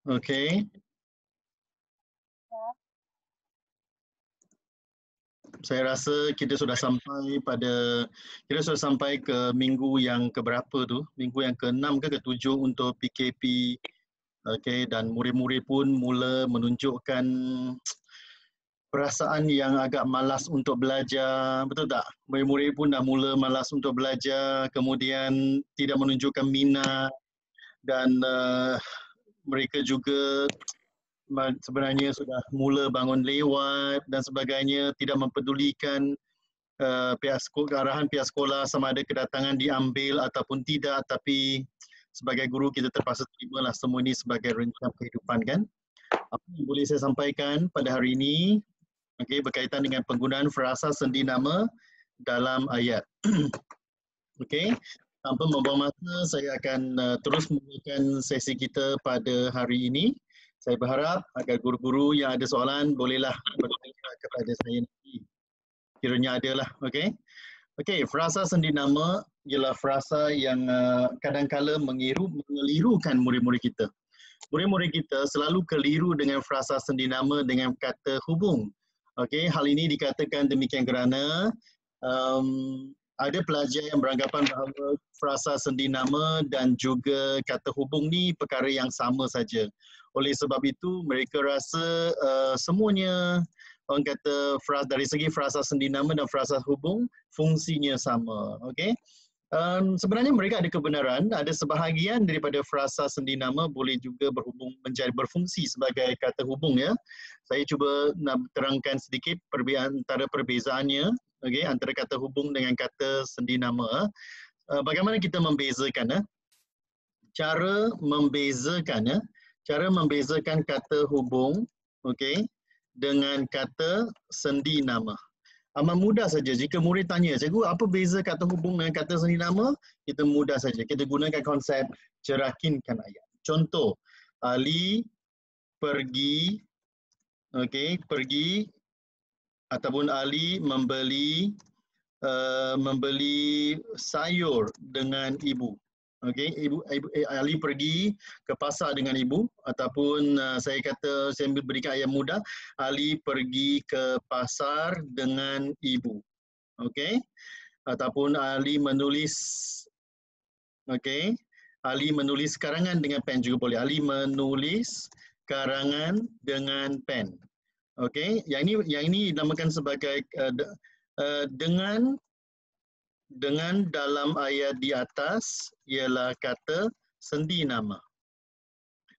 Okey. Saya rasa kita sudah sampai ke minggu yang keberapa tu? Minggu yang ke-6 ke ke-7 untuk PKP. Okey, dan murid-murid pun mula menunjukkan perasaan yang agak malas untuk belajar, betul tak? Murid-murid pun dah mula malas untuk belajar, kemudian tidak menunjukkan minat dan mereka juga sebenarnya sudah mula bangun lewat dan sebagainya, tidak mempedulikan arahan pihak sekolah sama ada kedatangan diambil ataupun tidak, tapi sebagai guru kita terpaksa terimalah semua ini sebagai rencana kehidupan kan. Apa yang boleh saya sampaikan pada hari ini berkaitan dengan penggunaan frasa sendi nama dalam ayat. Okey, tanpa membuang masa saya akan terus memulakan sesi kita pada hari ini. Saya berharap agar guru-guru yang ada soalan bolehlah bertanya kepada saya nanti. Kiranya adalah, okey. Okey, frasa sendi nama ialah frasa yang kadang-kala mengelirukan murid-murid kita. Murid-murid kita selalu keliru dengan frasa sendi nama dengan kata hubung. Okey, hal ini dikatakan demikian kerana ada pelajar yang beranggapan bahawa frasa sendi nama dan juga kata hubung ni perkara yang sama saja. Oleh sebab itu mereka rasa semuanya orang kata dari segi frasa sendi nama dan frasa hubung fungsinya sama. Okey. Sebenarnya mereka ada kebenaran, ada sebahagian daripada frasa sendi nama boleh juga menjadi berfungsi sebagai kata hubung ya. Saya cuba nak terangkan sedikit antara perbezaannya, okey, antara kata hubung dengan kata sendi nama. Bagaimana kita membezakan cara membezakan kata hubung, okey, dengan kata sendi nama. Amat mudah saja. Jika murid tanya, cikgu apa beza kata hubung dengan kata sendi nama? Kita mudah saja. Kita gunakan konsep cerakinkan ayat. Contoh, Ali pergi, pergi ataupun Ali membeli sayur dengan ibu. Okey, Ali pergi ke pasar dengan ibu ataupun saya berikan ayat mudah, Ali pergi ke pasar dengan ibu. Okey? Ataupun Ali menulis Ali menulis karangan dengan pen juga boleh. Ali menulis karangan dengan pen. Okey, yang ini dinamakan sebagai dengan dalam ayat di atas ialah kata sendi nama.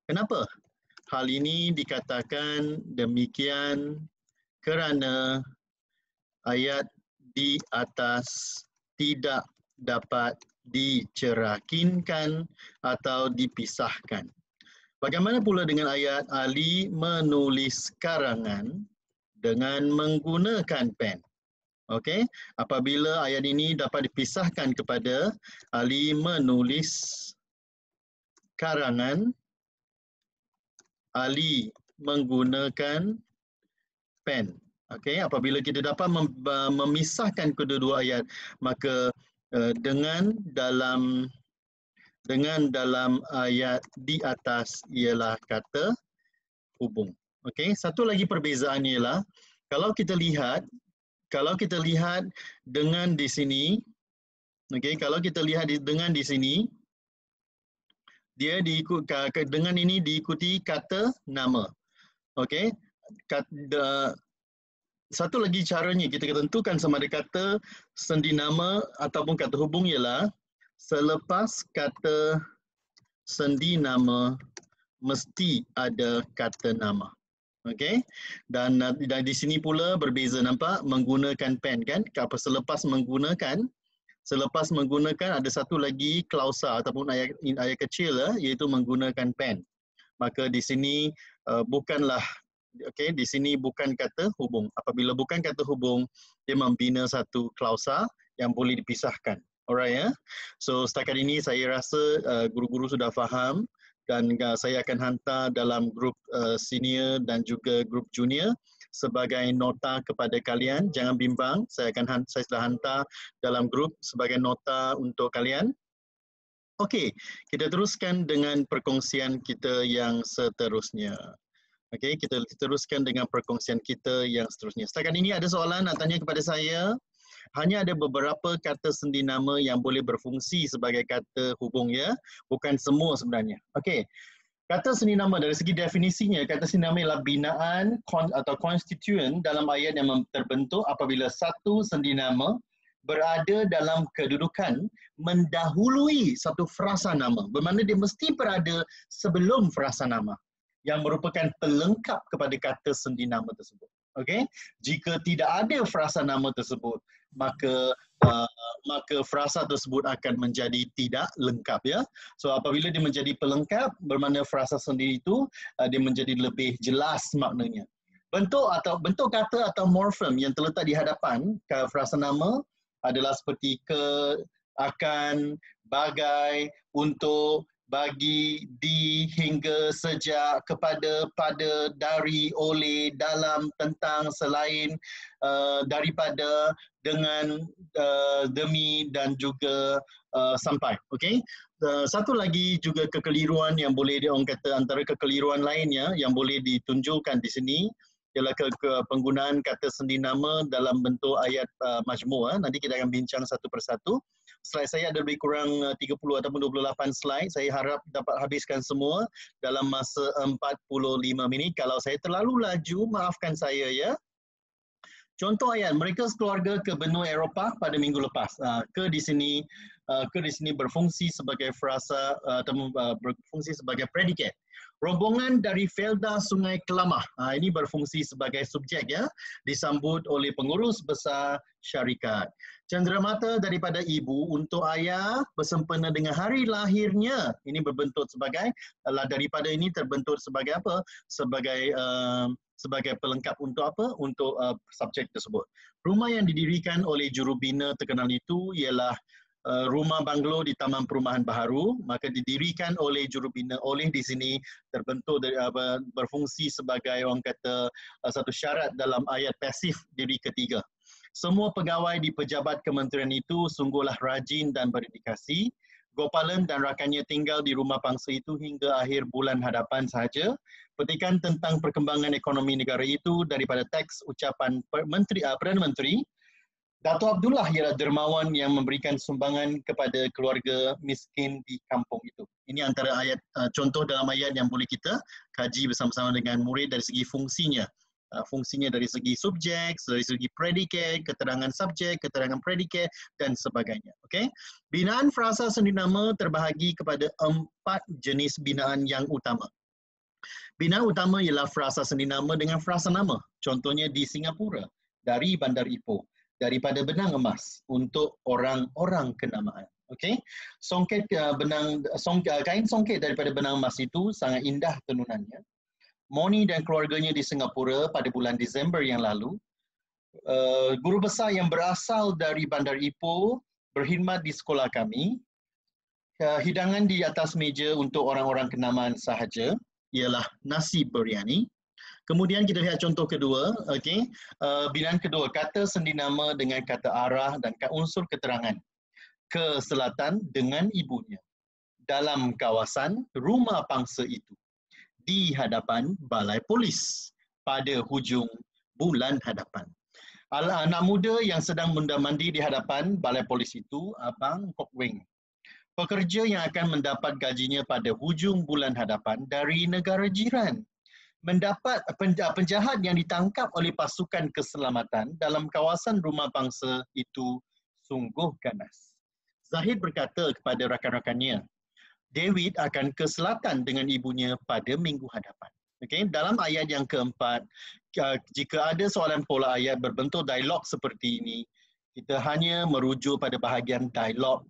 Kenapa? Hal ini dikatakan demikian kerana ayat di atas tidak dapat dicerakinkan atau dipisahkan. Bagaimana pula dengan ayat Ali menulis karangan dengan menggunakan pen? Okey, apabila ayat ini dapat dipisahkan kepada Ali menulis karangan, Ali menggunakan pen. Okey, apabila kita dapat memisahkan kedua-dua ayat, maka dengan dalam ayat di atas ialah kata hubung. Okey, satu lagi perbezaan ialah kalau kita lihat dengan di sini, kalau kita lihat dengan di sini, dia dengan ini diikuti kata nama. Okey, satu lagi caranya kita tentukan sama ada kata sendi nama ataupun kata hubung ialah selepas kata sendi nama mesti ada kata nama. Okey, dan di sini pula berbeza, nampak, menggunakan pen kan? Selepas menggunakan ada satu lagi klausa ataupun ayat kecil iaitu menggunakan pen. Maka di sini bukanlah di sini bukan kata hubung. Apabila bukan kata hubung, dia membina satu klausa yang boleh dipisahkan. Alright ya. So setakat ini saya rasa guru-guru sudah faham dan saya akan hantar dalam grup senior dan juga grup junior sebagai nota kepada kalian. Jangan bimbang, saya sudah hantar dalam grup sebagai nota untuk kalian. Okey, kita teruskan dengan perkongsian kita yang seterusnya. Okey, kita teruskan dengan perkongsian kita yang seterusnya. Setakat ini ada soalan nak tanya kepada saya? Hanya ada beberapa kata sendi nama yang boleh berfungsi sebagai kata hubung ya, bukan semua sebenarnya. Okey. Kata sendi nama dari segi definisinya, kata sendi nama ialah binaan atau konstituen dalam ayat yang terbentuk apabila satu sendi nama berada dalam kedudukan mendahului satu frasa nama. Bermakna dia mesti berada sebelum frasa nama yang merupakan pelengkap kepada kata sendi nama tersebut. Okey? Jika tidak ada frasa nama tersebut, maka maka frasa tersebut akan menjadi tidak lengkap ya. So apabila dia menjadi pelengkap, bermakna frasa sendiri itu dia menjadi lebih jelas maknanya. Bentuk kata atau morfem yang terletak di hadapan frasa nama adalah seperti ke, akan, bagai, untuk, bagi, di, hingga, sejak, kepada, pada, dari, oleh, dalam, tentang, selain, daripada, dengan, demi dan juga sampai. Okey. Satu lagi juga kekeliruan yang boleh orang kata antara kekeliruan lainnya yang boleh ditunjukkan di sini ialah penggunaan kata sendi nama dalam bentuk ayat majmu'. Nanti kita akan bincang satu persatu. Slide saya ada lebih kurang 30 ataupun 28 slide. Saya harap dapat habiskan semua dalam masa 45 minit. Kalau saya terlalu laju, maafkan saya ya. Contoh ayat, mereka sekeluarga ke benua Eropah pada minggu lepas. Ke di sini berfungsi sebagai frasa atau berfungsi sebagai predikat. Rombongan dari Felda Sungai Kelamah. Ini berfungsi sebagai subjek ya, disambut oleh pengurus besar syarikat. Cenderamata daripada ibu untuk ayah bersempena dengan hari lahirnya. Ini berbentuk sebagai daripada ini terbentuk sebagai apa? Sebagai pelengkap untuk apa? Untuk subjek tersebut. Rumah yang didirikan oleh jurubina terkenal itu ialah rumah banglo di Taman Perumahan Baharu, maka didirikan oleh jurubina. Oleh di sini terbentuk berfungsi sebagai orang kata satu syarat dalam ayat pasif diri ketiga. Semua pegawai di pejabat kementerian itu sungguhlah rajin dan berdedikasi. Gopalan dan rakannya tinggal di rumah pangsa itu hingga akhir bulan hadapan sahaja. Petikan tentang perkembangan ekonomi negara itu daripada teks ucapan Perdana Menteri Dato' Abdullah ialah dermawan yang memberikan sumbangan kepada keluarga miskin di kampung itu. Ini antara ayat contoh dalam ayat yang boleh kita kaji bersama-sama dengan murid dari segi fungsinya. Fungsinya dari segi subjek, dari segi predikat, keterangan subjek, keterangan predikat dan sebagainya. Okay? Binaan frasa sendi nama terbahagi kepada 4 jenis binaan yang utama. Binaan utama ialah frasa sendi nama dengan frasa nama. Contohnya di Singapura, dari Bandar Ipoh, daripada benang emas untuk orang-orang kenamaan. Okey. Songket kain songket daripada benang emas itu sangat indah tenunannya. Moni dan keluarganya di Singapura pada bulan Disember yang lalu, guru besar yang berasal dari Bandar Ipoh berkhidmat di sekolah kami. Hidangan di atas meja untuk orang-orang kenamaan sahaja ialah nasi biryani. Kemudian kita lihat contoh kedua, okey. Binaan kedua, kata sendi nama dengan kata arah dan unsur keterangan. Ke selatan dengan ibunya. Dalam kawasan rumah pangsa itu. Di hadapan balai polis. Pada hujung bulan hadapan. Anak muda yang sedang mundar-mandir di hadapan balai polis itu, Abang Kok Weng. Pekerja yang akan mendapat gajinya pada hujung bulan hadapan dari negara jiran. Mendapat penjahat yang ditangkap oleh pasukan keselamatan dalam kawasan rumah bangsa itu sungguh ganas. Zahid berkata kepada rakan-rakannya, David akan ke selatan dengan ibunya pada minggu hadapan. Okay? Dalam ayat yang keempat, jika ada soalan pola ayat berbentuk dialog seperti ini, kita hanya merujuk pada bahagian dialog,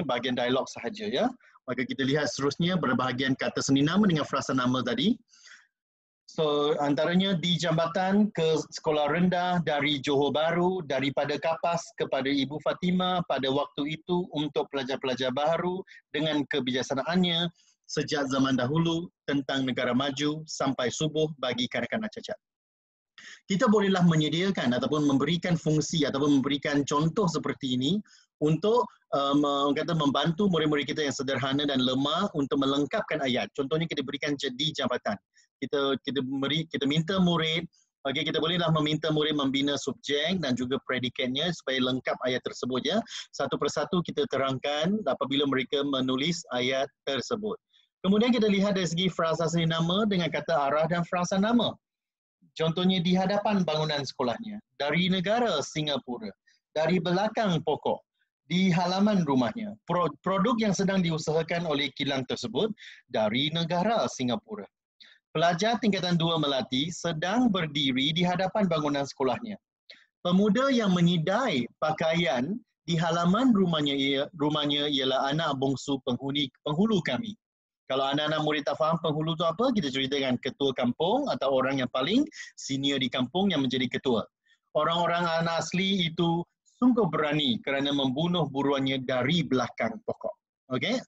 bahagian dialog sahaja ya. Maka kita lihat seterusnya berbahagian kata sendi nama dengan frasa nama tadi. So antaranya di jambatan ke sekolah rendah dari Johor Bahru, daripada Kapas kepada Ibu Fatimah pada waktu itu untuk pelajar-pelajar baru dengan kebijaksanaannya sejak zaman dahulu tentang negara maju sampai subuh bagi kanak-kanak cacat. kita bolehlah menyediakan ataupun memberikan fungsi ataupun memberikan contoh seperti ini untuk membantu murid-murid kita yang sederhana dan lemah untuk melengkapkan ayat. Contohnya kita berikan di jabatan. Kita minta murid, kita bolehlah meminta murid membina subjek dan juga predikatnya supaya lengkap ayat tersebut ya. Satu persatu kita terangkan apabila mereka menulis ayat tersebut. Kemudian kita lihat dari segi frasa seni nama dengan kata arah dan frasa nama. Contohnya di hadapan bangunan sekolahnya, dari negara Singapura, dari belakang pokok, di halaman rumahnya. Produk yang sedang diusahakan oleh kilang tersebut dari negara Singapura. Pelajar tingkatan 2 Melati sedang berdiri di hadapan bangunan sekolahnya. Pemuda yang menyidai pakaian di halaman rumahnya ialah anak bongsu penghulu kami. Kalau anak-anak murid tak faham penghulu itu apa, kita ceritakan ketua kampung atau orang yang paling senior di kampung yang menjadi ketua. Orang-orang anak asli itu sungguh berani kerana membunuh buruannya dari belakang pokok. Okey,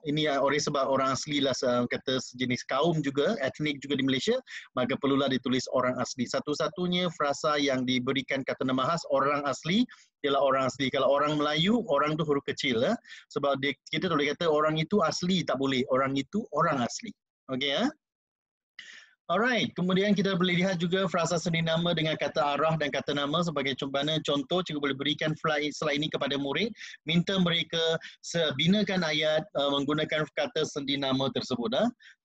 ini oleh sebab orang asli lah kata sejenis kaum juga, etnik juga di Malaysia, maka perlulah ditulis orang asli. Satu-satunya frasa yang diberikan kata nama khas orang asli ialah orang asli. Kalau orang Melayu, orang tu huruf kecil lah. Sebab kita tak boleh kata orang itu asli, tak boleh. Orang itu orang asli. Okey ya. Alright, kemudian kita boleh lihat juga frasa seni nama dengan kata arah dan kata nama sebagai contoh cikgu boleh berikan slide ini kepada murid, minta mereka binakan ayat menggunakan kata seni nama tersebut.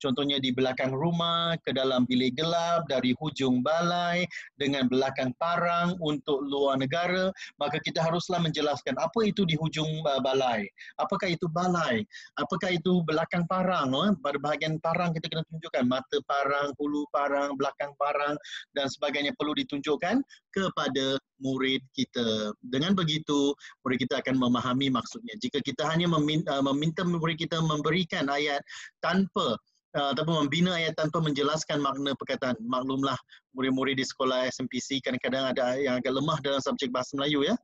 Contohnya di belakang rumah, ke dalam bilik gelap, dari hujung balai, dengan belakang parang untuk luar negara, maka kita haruslah menjelaskan apa itu di hujung balai, apakah itu balai, apakah itu belakang parang. Pada bahagian parang kita kena tunjukkan mata parang, hulu parang, belakang parang dan sebagainya perlu ditunjukkan kepada murid kita. Dengan begitu, murid kita akan memahami maksudnya. Jika kita hanya meminta murid kita memberikan ayat tanpa ataupun membina ayat tanpa menjelaskan makna perkataan, maklumlah murid-murid di sekolah SMPC kadang-kadang ada yang agak lemah dalam subjek bahasa Melayu ya.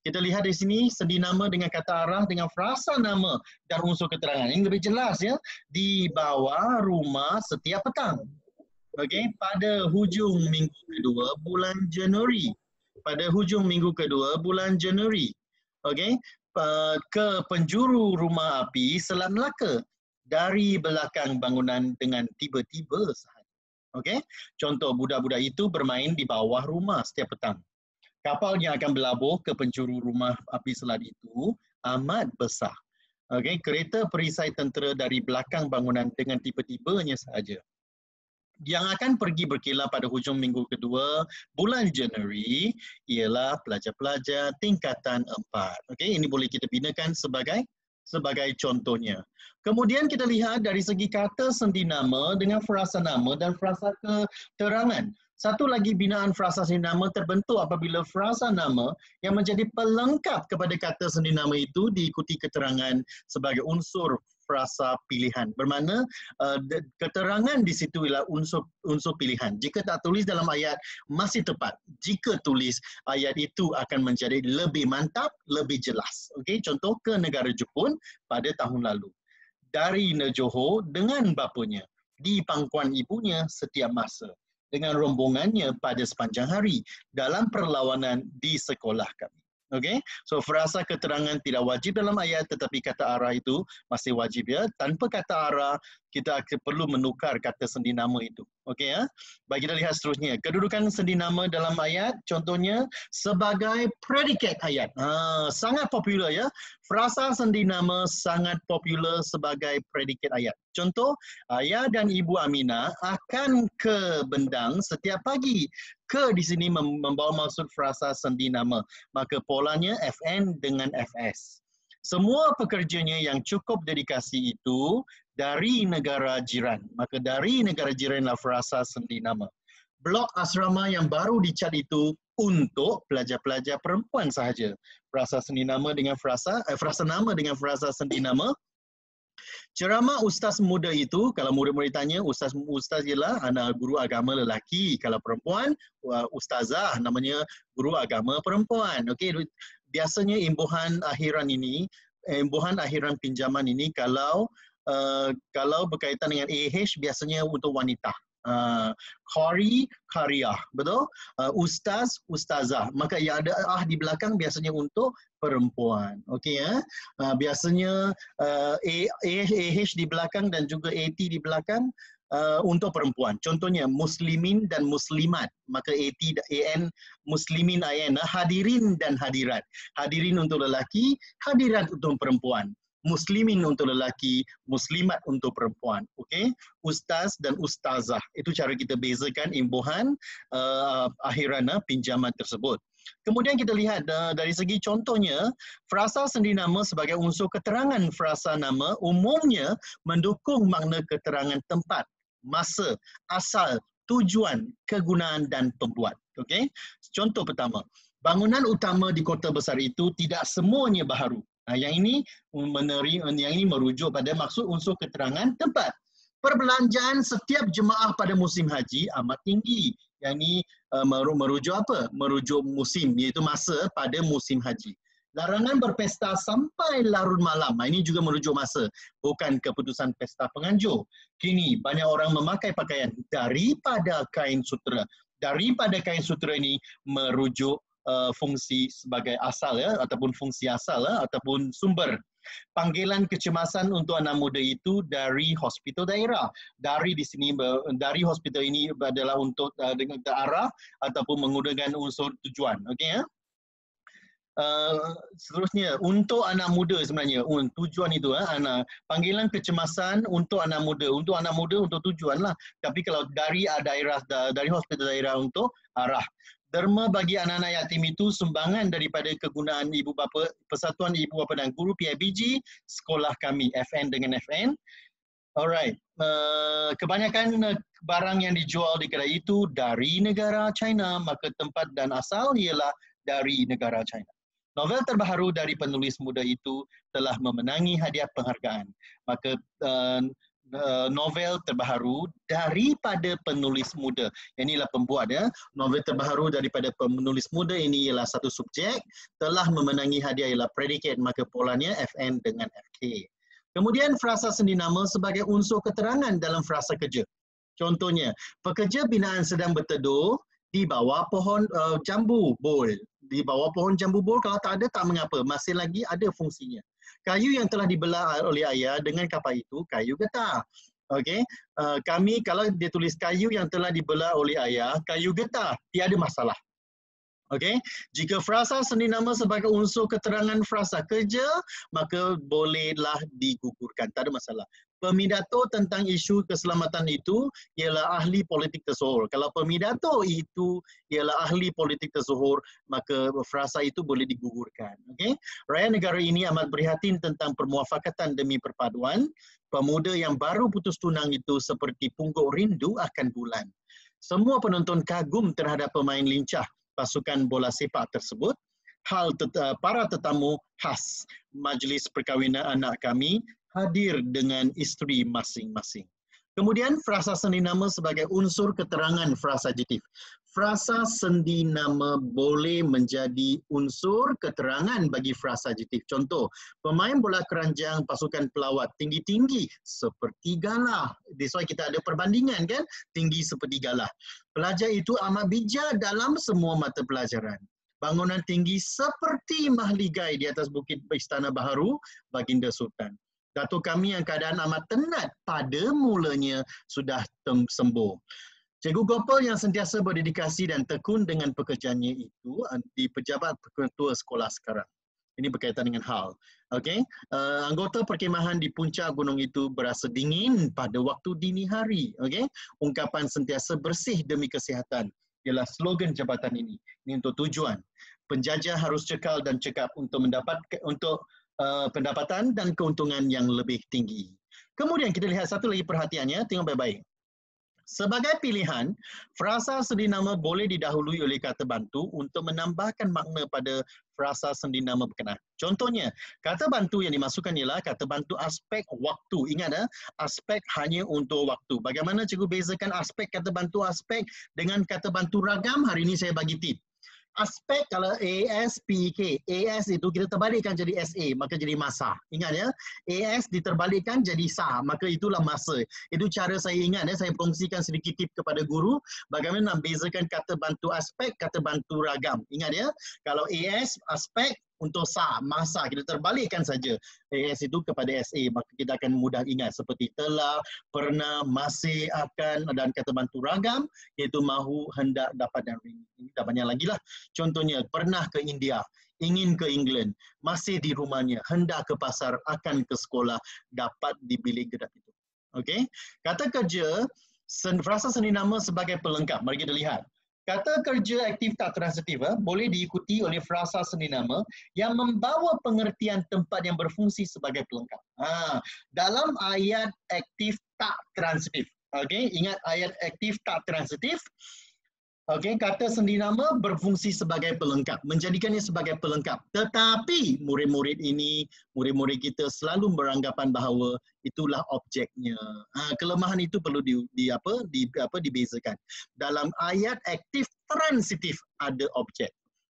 Kita lihat di sini sendi nama dengan kata arah dengan frasa nama dan unsur keterangan. Ini lebih jelas ya. Di bawah rumah setiap petang. Okey, pada hujung minggu kedua bulan Januari. Pada hujung minggu kedua bulan Januari. Okey, ke penjuru rumah api Selat Melaka dari belakang bangunan dengan tiba-tiba sahaja. Okey, contoh budak-budak itu bermain di bawah rumah setiap petang. Kapal yang akan berlabuh ke penjuru rumah api selat itu amat besar. Okey, kereta perisai tentera dari belakang bangunan dengan tiba-tibanya sahaja. Yang akan pergi berkilau pada hujung minggu kedua bulan Januari ialah pelajar-pelajar tingkatan 4. Okey, ini boleh kita binakan sebagai contohnya. Kemudian kita lihat dari segi kata sendi nama dengan frasa nama dan frasa keterangan. Satu lagi binaan frasa sendi nama terbentuk apabila frasa nama yang menjadi pelengkap kepada kata sendi nama itu diikuti keterangan sebagai unsur frasa pilihan. Bermakna keterangan di situ ialah unsur pilihan. Jika tak tulis dalam ayat masih tepat. Jika tulis ayat itu akan menjadi lebih mantap, lebih jelas. Okey, contoh ke negara Jepun pada tahun lalu. Dari Johor dengan bapanya, di pangkuan ibunya setiap masa, dengan rombongannya pada sepanjang hari dalam perlawanan di sekolah kami. Okey, so frasa keterangan tidak wajib dalam ayat tetapi kata arah itu masih wajib ya. Tanpa kata arah kita perlu menukar kata sendi nama itu. Okey ya. Baik, kita lihat seterusnya. Kedudukan sendi nama dalam ayat contohnya sebagai predikat ayat. Sangat popular ya. Frasa sendi nama sangat popular sebagai predikat ayat. Contoh, ayah dan ibu Aminah akan ke Bendang setiap pagi. Ke di sini membawa maksud frasa sendi nama. Maka polanya FN dengan FS. Semua pekerjanya yang cukup dedikasi itu dari negara jiran. Maka dari negara jiranlah frasa sendi nama. Blok asrama yang baru dicat itu untuk pelajar-pelajar perempuan sahaja. Frasa sendi nama dengan frasa nama dengan frasa sendi nama. Ceramah ustaz muda itu, kalau murid-murid tanya, ustaz ialah anak guru agama lelaki. Kalau perempuan, ustazah namanya guru agama perempuan. Okey, biasanya imbuhan akhiran pinjaman ini kalau berkaitan dengan AH biasanya untuk wanita. Qari, Qariah, betul? Ustaz, Ustazah. Maka yang ada di belakang biasanya untuk perempuan. Okey ya. Biasanya AH di belakang dan juga AT di belakang untuk perempuan. Contohnya muslimin dan muslimat. Maka AT dan AN, muslimin IN, hadirin dan hadirat. Hadirin untuk lelaki, hadirat untuk perempuan. Muslimin untuk lelaki, muslimat untuk perempuan. Okey, ustaz dan ustazah. Itu cara kita bezakan imbuhan akhirana pinjaman tersebut. Kemudian kita lihat dari segi contohnya, frasa sendi nama sebagai unsur keterangan frasa nama umumnya mendukung makna keterangan tempat, masa, asal, tujuan, kegunaan dan pembuat. Okey, contoh pertama, bangunan utama di kota besar itu tidak semuanya baharu. Yang ini merujuk pada maksud unsur keterangan tempat. Perbelanjaan setiap jemaah pada musim haji amat tinggi. Yang ini merujuk apa? Merujuk musim, iaitu masa pada musim haji. Larangan berpesta sampai larut malam. Ini juga merujuk masa, bukan keputusan pesta penganjur. Kini banyak orang memakai pakaian daripada kain sutera. Daripada kain sutera ini merujuk fungsi sebagai asal ya, ataupun fungsi asal ataupun sumber. Panggilan kecemasan untuk anak muda itu dari hospital daerah. Dari di sini, dari hospital ini adalah untuk dengan arah ataupun menggunakan unsur tujuan. Okey ya. Seterusnya untuk anak muda sebenarnya tujuan itu anak panggilan kecemasan untuk anak muda untuk tujuan lah, tapi kalau dari daerah dari hospital daerah untuk arah. Derma bagi anak-anak yatim itu sumbangan daripada kegunaan ibu bapa, Persatuan Ibu Bapa dan Guru PIBG, sekolah kami FN dengan FN. Alright, kebanyakan barang yang dijual di kedai itu dari negara China, maka tempat dan asal ialah dari negara China. Novel terbaru dari penulis muda itu telah memenangi hadiah penghargaan. Maka novel terbaru daripada penulis muda. Inilah pembuat ya. Novel terbaru daripada penulis muda ini ialah satu subjek, telah memenangi hadiah ialah predikat, maka polanya FN dengan FK. Kemudian frasa sendi nama sebagai unsur keterangan dalam frasa kerja. Contohnya, pekerja binaan sedang berteduh di bawah pohon jambu bol. Di bawah pohon jambu bol, kalau tak ada tak mengapa, masih lagi ada fungsinya. Kayu yang telah dibelah oleh ayah dengan kapak itu kayu getah. Okey, kami kalau dia tulis kayu yang telah dibelah oleh ayah, kayu getah, tiada masalah. Okey, jika frasa sendi nama sebagai unsur keterangan frasa kerja, maka bolehlah digugurkan, tak ada masalah. Pemidato tentang isu keselamatan itu ialah ahli politik tersohor. Kalau pemidato itu ialah ahli politik tersohor, maka frasa itu boleh digugurkan. Okey, rakyat negara ini amat prihatin tentang permuafakatan demi perpaduan. Pemuda yang baru putus tunang itu seperti pungguk rindu akan bulan. Semua penonton kagum terhadap pemain lincah pasukan bola sepak tersebut. Para tetamu khas majlis perkahwinan anak kami hadir dengan isteri masing-masing. Kemudian frasa sendi nama sebagai unsur keterangan frasa adjektif. Frasa sendi nama boleh menjadi unsur keterangan bagi frasa adjektif. Contoh, pemain bola keranjang pasukan pelawat tinggi-tinggi seperti galah. That's why kita ada perbandingan kan, tinggi seperti galah. Pelajar itu amat bijak dalam semua mata pelajaran. Bangunan tinggi seperti mahligai di atas bukit Istana Baharu, Baginda Sultan. Datuk kami yang keadaan amat tenat pada mulanya sudah sembuh. Cikgu Gopal yang sentiasa berdedikasi dan tekun dengan pekerjaannya itu di pejabat ketua sekolah sekarang. Ini berkaitan dengan hal. Okey, anggota perkhemahan di puncak gunung itu berasa dingin pada waktu dini hari. Okey, ungkapan sentiasa bersih demi kesihatan ialah slogan jabatan ini. Ini untuk tujuan. Penjajah harus cekal dan cekap untuk pendapatan dan keuntungan yang lebih tinggi. Kemudian kita lihat satu lagi perhatiannya, tengok baik-baik. Sebagai pilihan, frasa sendi nama boleh didahului oleh kata bantu untuk menambahkan makna pada frasa sendi nama berkenaan. Contohnya, kata bantu yang dimasukkan ialah kata bantu aspek waktu. Ingat, aspek hanya untuk waktu. Bagaimana cikgu bezakan aspek kata bantu aspek dengan kata bantu ragam? Hari ini saya bagi tip. Aspek kalau ASPK, AS itu kita terbalikkan jadi SA, maka jadi masa. Ingat ya, AS diterbalikkan jadi SA, maka itulah masa. Itu cara saya ingat ya, saya kongsikan sedikit tip kepada guru bagaimana nak bezakan kata bantu aspek, kata bantu ragam. Ingat ya, kalau AS aspek untuk SA, masa, kita terbalikkan saja AS itu kepada SA, maka kita akan mudah ingat seperti telah, pernah, masih, akan, dan kata bantu ragam iaitu mahu, hendak, dapat dan ingin. Ini dah banyak lagi lah. Contohnya, pernah ke India, ingin ke England, masih di rumahnya, hendak ke pasar, akan ke sekolah, dapat di bilik gedap itu. Okey. Kata kerja, frasa seni nama sebagai pelengkap. Mari kita lihat. Kata kerja aktif tak transitif boleh diikuti oleh frasa seni nama yang membawa pengertian tempat yang berfungsi sebagai pelengkap. Dalam ayat aktif tak transitif. Okey, ingat ayat aktif tak transitif. Okey, kata sendi nama berfungsi sebagai pelengkap, menjadikannya sebagai pelengkap. Tetapi murid-murid ini, murid-murid kita selalu beranggapan bahawa itulah objeknya. Kelemahan itu perlu dibezakan. Dalam ayat aktif transitif ada objek.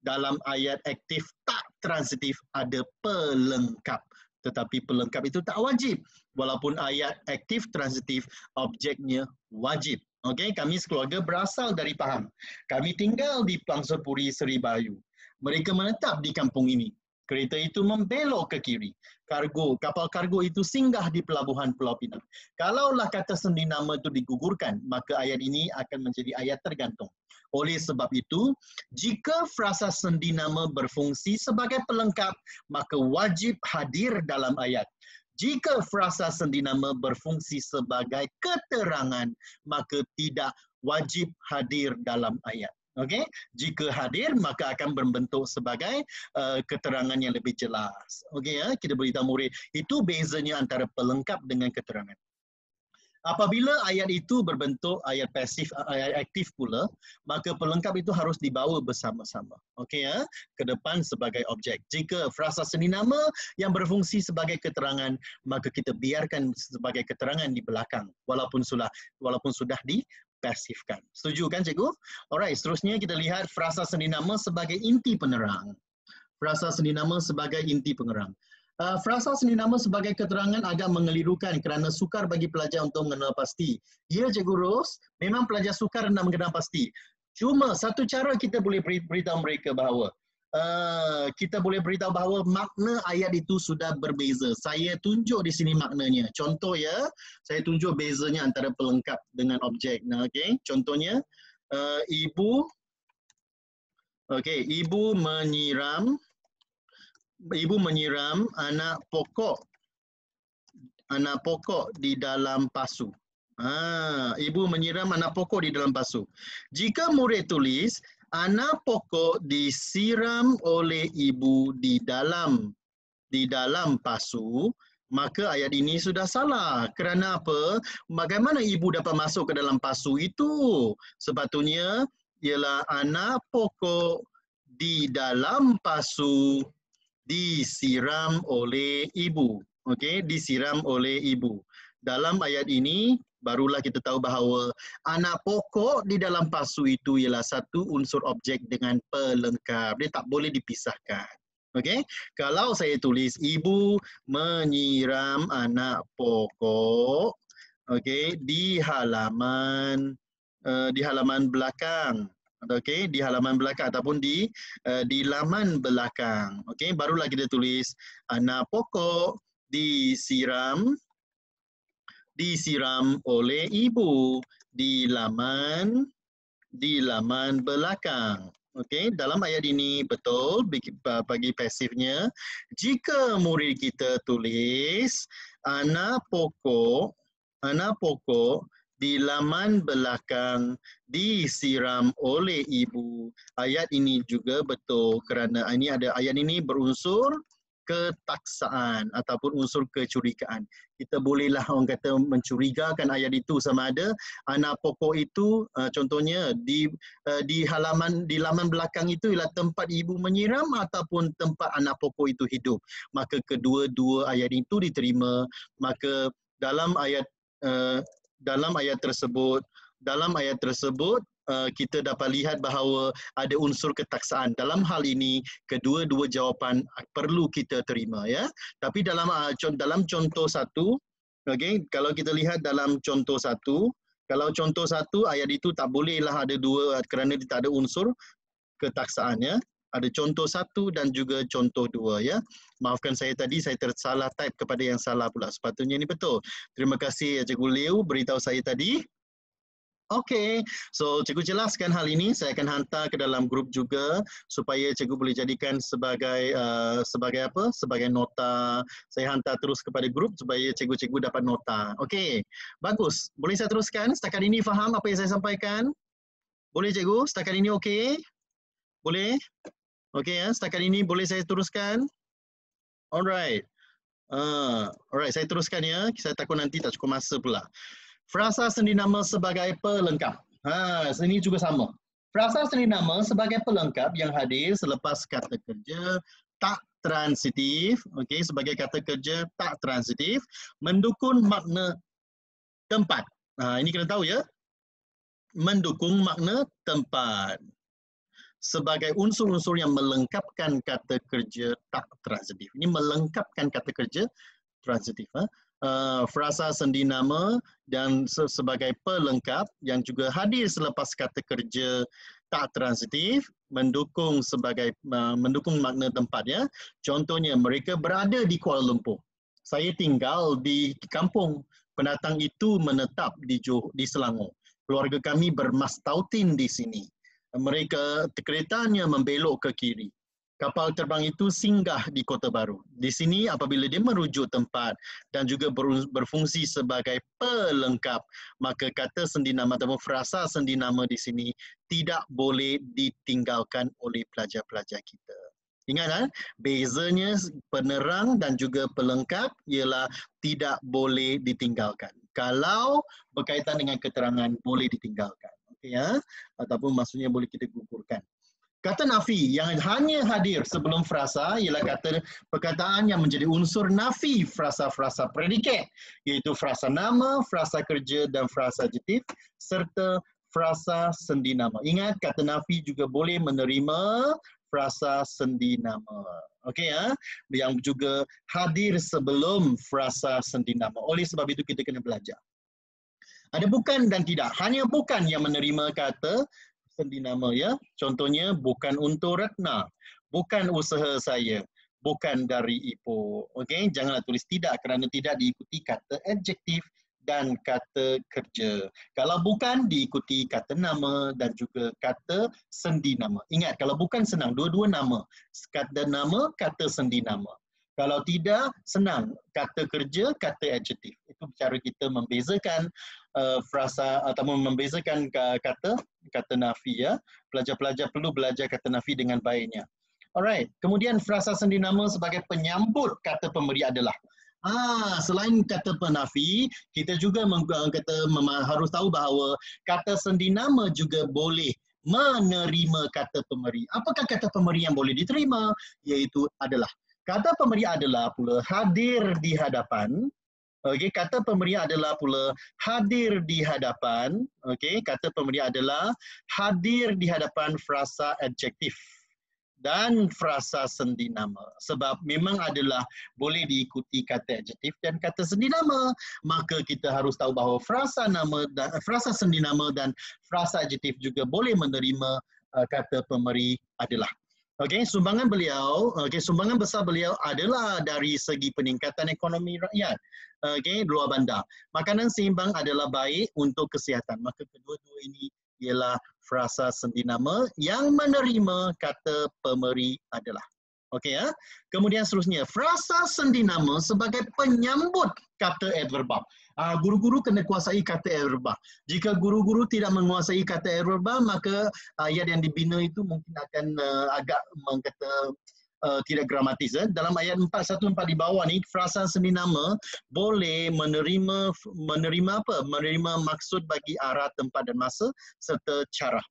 Dalam ayat aktif tak transitif ada pelengkap. Tetapi pelengkap itu tak wajib. Walaupun ayat aktif transitif objeknya wajib. Okey, kami sekeluarga berasal dari Pahang. Kami tinggal di Pangsapuri Seri Bayu. Mereka menetap di kampung ini. Kereta itu membelok ke kiri. Kapal kargo itu singgah di pelabuhan Pulau Pinang. Kalaulah kata sendi nama itu digugurkan, maka ayat ini akan menjadi ayat tergantung. Oleh sebab itu, jika frasa sendi nama berfungsi sebagai pelengkap, maka wajib hadir dalam ayat. Jika frasa sendi nama berfungsi sebagai keterangan, maka tidak wajib hadir dalam ayat. Okey, jika hadir maka akan berbentuk sebagai keterangan yang lebih jelas. Okey ya, kita beritahu murid itu bezanya antara pelengkap dengan keterangan. Apabila ayat itu berbentuk ayat pasif, ayat aktif pula, maka pelengkap itu harus dibawa bersama-sama. Okey ya, ke depan sebagai objek. Jika frasa seni nama yang berfungsi sebagai keterangan, maka kita biarkan sebagai keterangan di belakang walaupun sudah dipasifkan. Setuju kan cikgu? Alright, seterusnya kita lihat frasa seni nama sebagai inti penerang. Frasa seni nama sebagai inti pengerang. Frasa seni nama sebagai keterangan agak mengelirukan kerana sukar bagi pelajar untuk mengenal pasti. Ya, Cikgu Ros, memang pelajar sukar nak mengenal pasti. Cuma satu cara kita boleh beritahu mereka bahawa makna ayat itu sudah berbeza. Saya tunjuk di sini maknanya. Contoh ya, saya tunjuk bezanya antara pelengkap dengan objek. Okay. Contohnya, ibu menyiram anak pokok di dalam pasu. Ibu menyiram anak pokok di dalam pasu. Jika murid tulis anak pokok disiram oleh ibu di dalam pasu, maka ayat ini sudah salah. Kerana apa? Bagaimana ibu dapat masuk ke dalam pasu itu? Sepatutnya ialah anak pokok di dalam pasu disiram oleh ibu. Okey, disiram oleh ibu. Dalam ayat ini barulah kita tahu bahawa anak pokok di dalam pasu itu ialah satu unsur objek dengan pelengkap. Dia tak boleh dipisahkan. Okey, kalau saya tulis ibu menyiram anak pokok, okey, di halaman belakang. Okey, di halaman belakang ataupun di laman belakang. Okey, barulah kita tulis anak pokok disiram oleh ibu di laman belakang. Okey, dalam ayat ini betul bagi pasifnya. Jika murid kita tulis anak pokok di laman belakang disiram oleh ibu. Ayat ini juga betul kerana ayat ini berunsur ketaksaan ataupun unsur kecurigaan. Kita bolehlah orang kata mencurigakan ayat itu sama ada anak pokok itu contohnya di laman belakang itu ialah tempat ibu menyiram ataupun tempat anak pokok itu hidup. Maka kedua-dua ayat itu diterima. Maka dalam ayat tersebut kita dapat lihat bahawa ada unsur ketaksaan. Dalam hal ini, kedua-dua jawapan perlu kita terima, ya. Tapi dalam contoh satu, okay, kalau kita lihat dalam contoh satu, kalau contoh satu ayat itu tak bolehlah ada dua kerana dia tak ada unsur ketaksaannya. Ada contoh satu dan juga contoh dua, ya. Maafkan saya tadi, saya tersalah type kepada yang salah pula. Sepatutnya ini betul. Terima kasih Cikgu Liu beritahu saya tadi. Okey, so cikgu jelaskan hal ini, saya akan hantar ke dalam grup juga supaya cikgu boleh jadikan sebagai sebagai apa? Sebagai nota. Saya hantar terus kepada grup supaya cikgu-cikgu dapat nota. Okey, bagus. Boleh saya teruskan? Setakat ini faham apa yang saya sampaikan? Boleh cikgu? Setakat ini okey? Boleh? Okey ya, setakat ini boleh saya teruskan? Alright. Alright, saya teruskan ya. Saya takut nanti tak cukup masa pula. Frasa sendinama sebagai pelengkap. Sini juga sama. Frasa sendinama sebagai pelengkap yang hadir selepas kata kerja tak transitif, okey, sebagai kata kerja tak transitif, mendukung makna tempat. Ini kena tahu ya. Mendukung makna tempat sebagai unsur-unsur yang melengkapkan kata kerja tak transitif. Ini melengkapkan kata kerja transitif. Frasa sendinama dan sebagai pelengkap yang juga hadir selepas kata kerja tak transitif mendukung makna tempat, ya. Contohnya mereka berada di Kuala Lumpur. Saya tinggal di kampung. Pendatang itu menetap di Selangor. Keluarga kami bermastautin di sini. Mereka keretanya membelok ke kiri. Kapal terbang itu singgah di Kota Baru. Di sini apabila dia merujuk tempat dan juga berfungsi sebagai pelengkap, maka kata sendinama atau frasa sendinama di sini tidak boleh ditinggalkan oleh pelajar-pelajar kita. Ingat kan? Bezanya penerang dan juga pelengkap ialah tidak boleh ditinggalkan. Kalau berkaitan dengan keterangan boleh ditinggalkan. Okey ya? Ataupun maksudnya boleh kita gugurkan. Kata nafi yang hanya hadir sebelum frasa ialah perkataan yang menjadi unsur nafi frasa-frasa predikat, iaitu frasa nama, frasa kerja dan frasa adjektif serta frasa sendinama. Ingat, kata nafi juga boleh menerima frasa sendinama. Okey ya, yang juga hadir sebelum frasa sendinama. Oleh sebab itu kita kena belajar. Ada bukan dan tidak. Hanya bukan yang menerima kata sendinama, ya. Contohnya bukan untuk Ratna, bukan usaha saya, bukan dari Ipoh. Okey, janganlah tulis tidak kerana tidak diikuti kata adjektif dan kata kerja. Kalau bukan diikuti kata nama dan juga kata sendinama. Ingat, kalau bukan senang, dua-dua nama. Kata nama, kata sendinama. Kalau tidak, senang. Kata kerja, kata adjektif. Itu cara kita membezakan frasa atau membezakan kata nafi, ya. Pelajar-pelajar perlu belajar kata nafi dengan baiknya. Alright, kemudian frasa sendinama sebagai penyambut kata pemberi adalah. Selain kata penafi, kita juga harus tahu bahawa kata sendinama juga boleh menerima kata pemberi. Apakah kata pemberi yang boleh diterima? Iaitu adalah. Kata pemberi adalah pula hadir di hadapan. Okey, kata pemberi adalah pula hadir di hadapan. Okey, kata pemberi adalah hadir di hadapan frasa adjektif dan frasa sendinama. Sebab memang adalah boleh diikuti kata adjektif dan kata sendinama. Maka kita harus tahu bahawa frasa sendinama dan frasa adjektif juga boleh menerima kata pemberi adalah. Okey, sumbangan besar beliau adalah dari segi peningkatan ekonomi rakyat. Okey, luar bandar. Makanan seimbang adalah baik untuk kesihatan. Maka kedua-dua ini ialah frasa sendinama yang menerima kata pemberi adalah. Okey ya. Kemudian seterusnya, frasa sendinama sebagai penyambut kata adverbal. Guru-guru kena kuasai kata adverbal. Jika guru-guru tidak menguasai kata adverbal, maka ayat yang dibina itu mungkin akan agak tidak gramatis. Dalam ayat 414 di bawah ni, frasa sendinama boleh menerima apa? Menerima maksud bagi arah, tempat dan masa serta cara.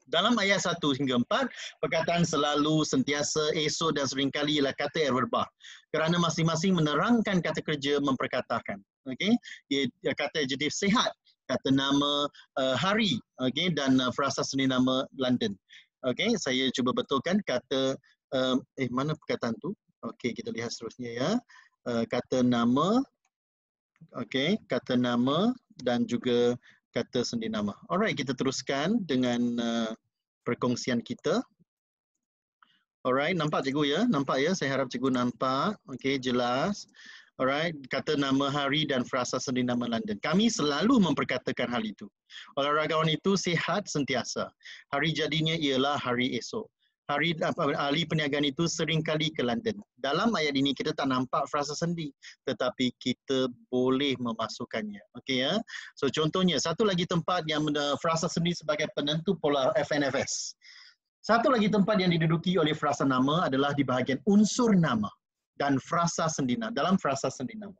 Dalam ayat 1 hingga 4, perkataan selalu, sentiasa, esok dan seringkali ialah kata adverbal. Kerana masing-masing menerangkan kata kerja memperkatakan. Okey, kata adjektif sihat kata nama hari, okey, dan frasa sendi nama London. Okey, saya cuba betulkan kata mana perkataan tu? Okey, kita lihat seterusnya ya. Kata nama, okey, kata nama dan juga kata sendi nama. Alright, kita teruskan dengan perkongsian kita. Alright, nampak cikgu ya? Nampak ya? Saya harap cikgu nampak. Okey, jelas. Alright, kata nama hari dan frasa sendi nama London. Kami selalu memperkatakan hal itu. Olahragawan itu sihat sentiasa. Hari jadinya ialah hari esok. Ahli perniagaan itu seringkali ke London. Dalam ayat ini kita tak nampak frasa sendi, tetapi kita boleh memasukkannya. Okey ya. So contohnya satu lagi tempat yang frasa sendi sebagai penentu pola FNFS. Satu lagi tempat yang diduduki oleh frasa nama adalah di bahagian unsur nama dan frasa sendi nama. Dalam frasa sendi nama,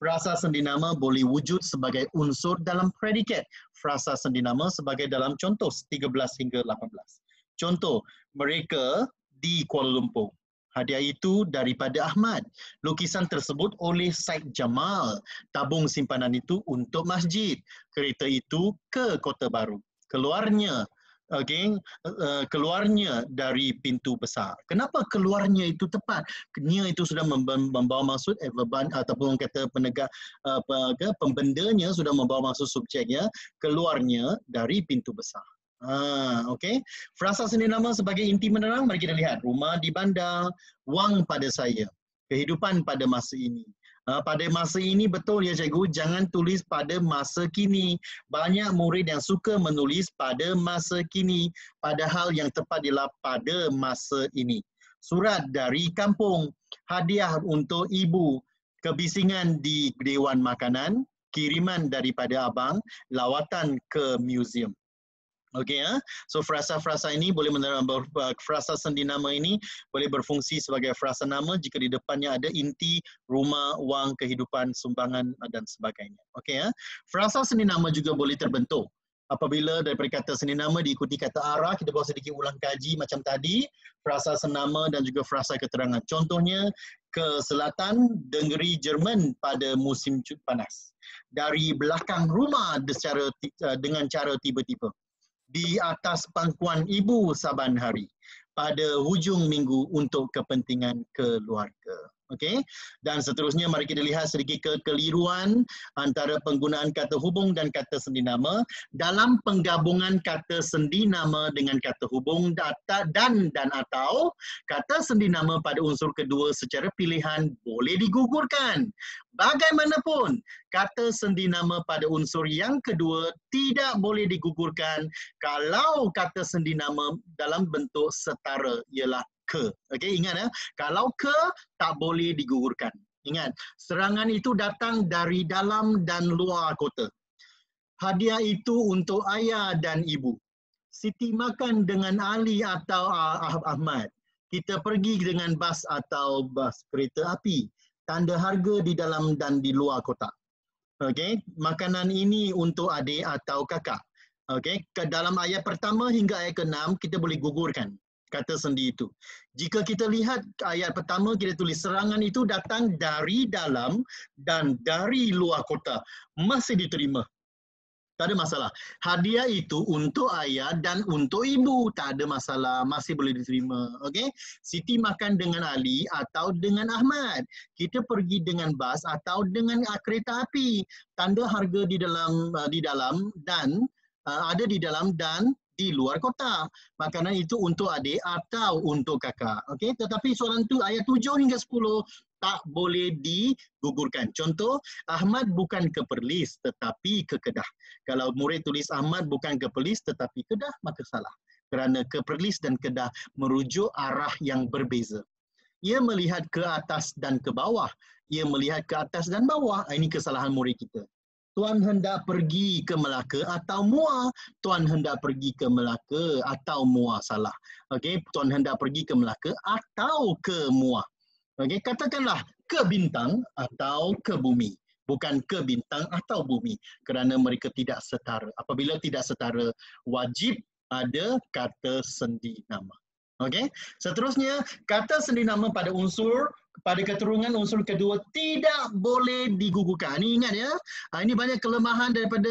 frasa sendi nama boleh wujud sebagai unsur dalam predikat. Frasa sendi nama sebagai dalam contoh 13 hingga 18. Contoh, mereka di Kuala Lumpur. Hadiah itu daripada Ahmad. Lukisan tersebut oleh Said Jamal. Tabung simpanan itu untuk masjid. Kereta itu ke Kota Baru. Keluarnya dari pintu besar. Kenapa keluarnya itu tepat? Nya itu sudah membawa maksud ataupun kata penegak pembendanya sudah membawa maksud subjeknya, keluarnya dari pintu besar. Okey. Frasa sendi nama sebagai inti menerang, mari kita lihat. Rumah di bandar, wang pada saya, kehidupan pada masa ini. Pada masa ini betul ya cikgu, jangan tulis pada masa kini. Banyak murid yang suka menulis pada masa kini, padahal yang tepat ialah pada masa ini. Surat dari kampung, hadiah untuk ibu, kebisingan di Dewan Makanan, kiriman daripada abang, lawatan ke muzium. Okey ya. So frasa-frasa ini boleh frasa sendi nama ini boleh berfungsi sebagai frasa nama jika di depannya ada inti, rumah, wang, kehidupan, sumbangan dan sebagainya. Okey ya. Frasa sendi nama juga boleh terbentuk apabila daripada kata sendi nama diikuti kata arah. Kita bawa sedikit ulang kaji macam tadi, frasa senama dan juga frasa keterangan. Contohnya, ke selatan negeri Jerman pada musim panas. Dari belakang rumah dengan cara tiba-tiba. Di atas pangkuan ibu saban hari, pada hujung minggu untuk kepentingan keluarga. Okey, dan seterusnya mari kita lihat sedikit kekeliruan antara penggunaan kata hubung dan kata sendi nama dalam penggabungan kata sendi nama dengan kata hubung dan atau kata sendi nama pada unsur kedua secara pilihan boleh digugurkan. Bagaimanapun, kata sendi nama pada unsur yang kedua tidak boleh digugurkan kalau kata sendi nama dalam bentuk setara ialah ke. Okey, ingat ya. Kalau ke tak boleh digugurkan. Ingat, serangan itu datang dari dalam dan luar kota. Hadiah itu untuk ayah dan ibu. Siti makan dengan Ali atau Ahmad. Kita pergi dengan bas atau bas kereta api. Tanda harga di dalam dan di luar kotak. Okey, makanan ini untuk adik atau kakak. Okey, dalam ayat pertama hingga ayat ke-6 kita boleh gugurkan kata sendi itu. Jika kita lihat ayat pertama, kita tulis serangan itu datang dari dalam dan dari luar kota. Masih diterima. Tak ada masalah. Hadiah itu untuk ayah dan untuk ibu. Tak ada masalah. Masih boleh diterima. Okey? Siti makan dengan Ali atau dengan Ahmad. Kita pergi dengan bas atau dengan kereta api. Tanda harga di dalam dan ada di dalam dan di luar kota. Makanan itu untuk adik atau untuk kakak. Okey, tetapi soalan tu ayat 7 hingga 10 tak boleh digugurkan. Contoh, Ahmad bukan ke Perlis tetapi ke Kedah. Kalau murid tulis Ahmad bukan ke Perlis tetapi Kedah, maka salah. Kerana ke Perlis dan Kedah merujuk arah yang berbeza. Ia melihat ke atas dan ke bawah. Ia melihat ke atas dan bawah. Ini kesalahan murid kita. Tuan hendak pergi ke Melaka atau Muar. Tuan hendak pergi ke Melaka atau Muar. Salah. Okey, tuan hendak pergi ke Melaka atau ke Muar. Okey, katakanlah ke bintang atau ke bumi. Bukan ke bintang atau bumi. Kerana mereka tidak setara. Apabila tidak setara, wajib ada kata sendi nama. Okey, seterusnya kata sendi nama pada unsur pada keturunan unsur kedua tidak boleh digugurkan. Ini ingat ya. Ini banyak kelemahan daripada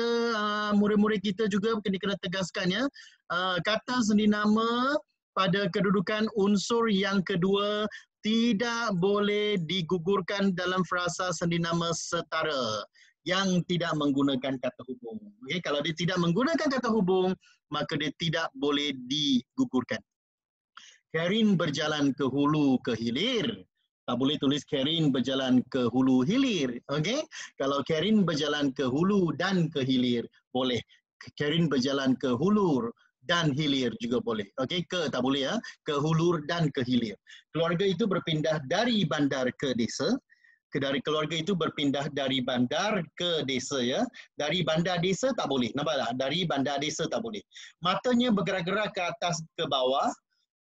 murid-murid kita juga kena tegaskan ya. Kata sendi nama pada kedudukan unsur yang kedua tidak boleh digugurkan dalam frasa sendi nama setara yang tidak menggunakan kata hubung. Okay? Kalau dia tidak menggunakan kata hubung, maka dia tidak boleh digugurkan. Karin berjalan ke hulu ke hilir. Tak boleh tulis Karin berjalan ke hulu hilir. Okay? Kalau Karin berjalan ke hulu dan ke hilir, boleh. Karin berjalan ke hulur dan hilir juga boleh. Okey, ke tak boleh ya. Ke hulur dan ke hilir. Keluarga itu berpindah dari bandar ke desa. Dari keluarga itu berpindah dari bandar ke desa ya. Dari bandar desa tak boleh. Nampak tak? Dari bandar desa tak boleh. Matanya bergerak-gerak ke atas ke bawah.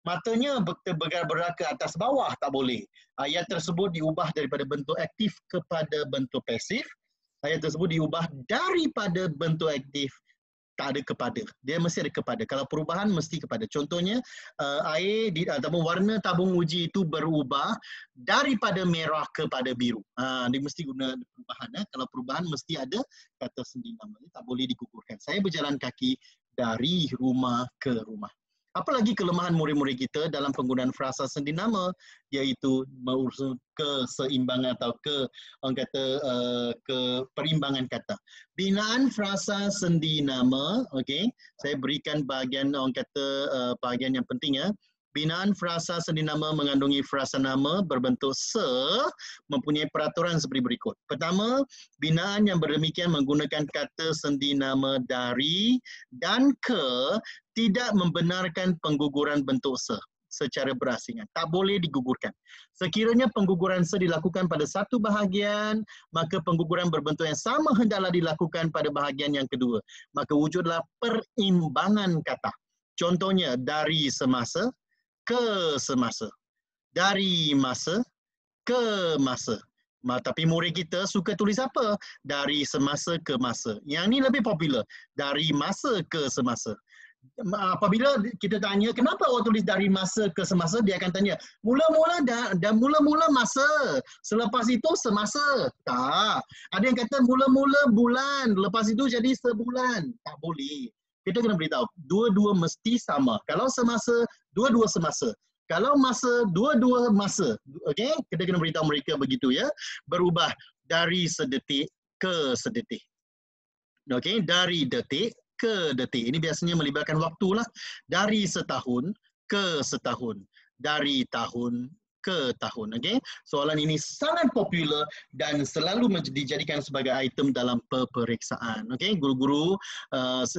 Matanya bergerak ke atas bawah tak boleh. Ayat tersebut diubah daripada bentuk aktif kepada bentuk pasif. Ayat tersebut diubah daripada bentuk aktif tak ada kepada. Dia mesti ada kepada. Kalau perubahan mesti kepada. Contohnya air ataupun warna tabung uji itu berubah daripada merah kepada biru. Dia mesti guna perubahan. Kalau perubahan mesti ada kata sendi nama. Tak boleh digugurkan. Saya berjalan kaki dari rumah ke rumah. Apalagi kelemahan murid-murid kita dalam penggunaan frasa sendi nama, iaitu berurusan keseimbangan atau ke perimbangan kata. Binaan frasa sendi nama, okey, saya berikan bahagian orang kata bahagian yang penting ya. Binaan frasa sendi nama mengandungi frasa nama berbentuk se mempunyai peraturan seperti berikut. Pertama, binaan yang berdemikian menggunakan kata sendi nama dari dan ke tidak membenarkan pengguguran bentuk se secara berasingan. Tak boleh digugurkan. Sekiranya pengguguran se dilakukan pada satu bahagian, maka pengguguran berbentuk yang sama hendaklah dilakukan pada bahagian yang kedua. Maka wujudlah perimbangan kata. Contohnya, dari semasa ke semasa. Dari masa ke masa. Tapi murid kita suka tulis apa? Dari semasa ke masa. Yang ni lebih popular. Dari masa ke semasa. Apabila kita tanya kenapa awak tulis dari masa ke semasa, dia akan tanya mula-mula dan mula-mula masa, selepas itu semasa. Tak. Ada yang kata mula-mula bulan, lepas itu jadi sebulan. Tak boleh. Kita kena beritahu, dua-dua mesti sama. Kalau semasa, dua-dua semasa. Kalau masa, dua-dua masa. Okey, kita kena beritahu mereka begitu ya. Berubah dari sedetik ke sedetik. Okey, dari detik ke detik. Ini biasanya melibatkan waktu lah. Dari setahun ke setahun. Dari tahun ke tahun. Okay? Soalan ini sangat popular dan selalu dijadikan sebagai item dalam peperiksaan. Okay? Guru-guru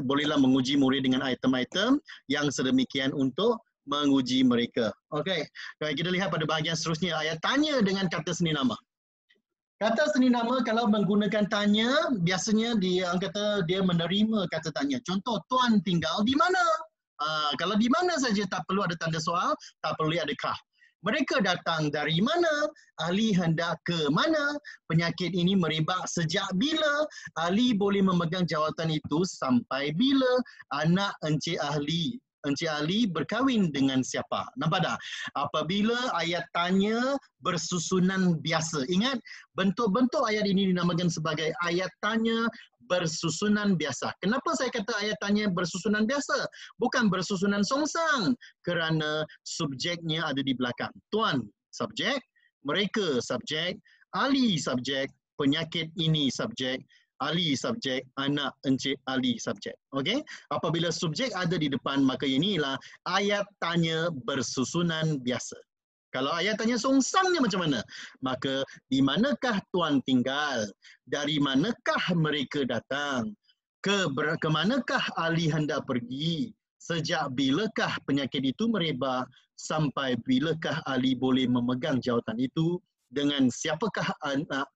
bolehlah menguji murid dengan item-item yang sedemikian untuk menguji mereka. Okay. Kita lihat pada bahagian seterusnya. Ayat tanya dengan kata sendi nama. Kata sendi nama kalau menggunakan tanya, biasanya dia menerima kata tanya. Contoh, tuan tinggal di mana? Kalau di mana saja tak perlu ada tanda soal, tak perlu ada kah. Mereka datang dari mana? Ahli hendak ke mana? Penyakit ini merebak sejak bila? Ahli boleh memegang jawatan itu sampai bila? Anak Encik Ahli berkahwin dengan siapa? Nampak tak? Apabila ayat tanya bersusunan biasa. Ingat, bentuk-bentuk ayat ini dinamakan sebagai ayat tanya bersusunan biasa. Kenapa saya kata ayat tanya bersusunan biasa? Bukan bersusunan songsang. Kerana subjeknya ada di belakang. Tuan, subjek. Mereka, subjek. Ahli, subjek. Penyakit ini, subjek. Ahli subjek, anak Encik Ahli subjek. Okey? Apabila subjek ada di depan, maka inilah ayat tanya bersusunan biasa. Kalau ayat tanya songsangnya macam mana? Maka di manakah tuan tinggal? Dari manakah mereka datang? Ke manakah Ahli hendak pergi? Sejak bilakah penyakit itu merebak? Sampai bilakah Ahli boleh memegang jawatan itu? Dengan siapakah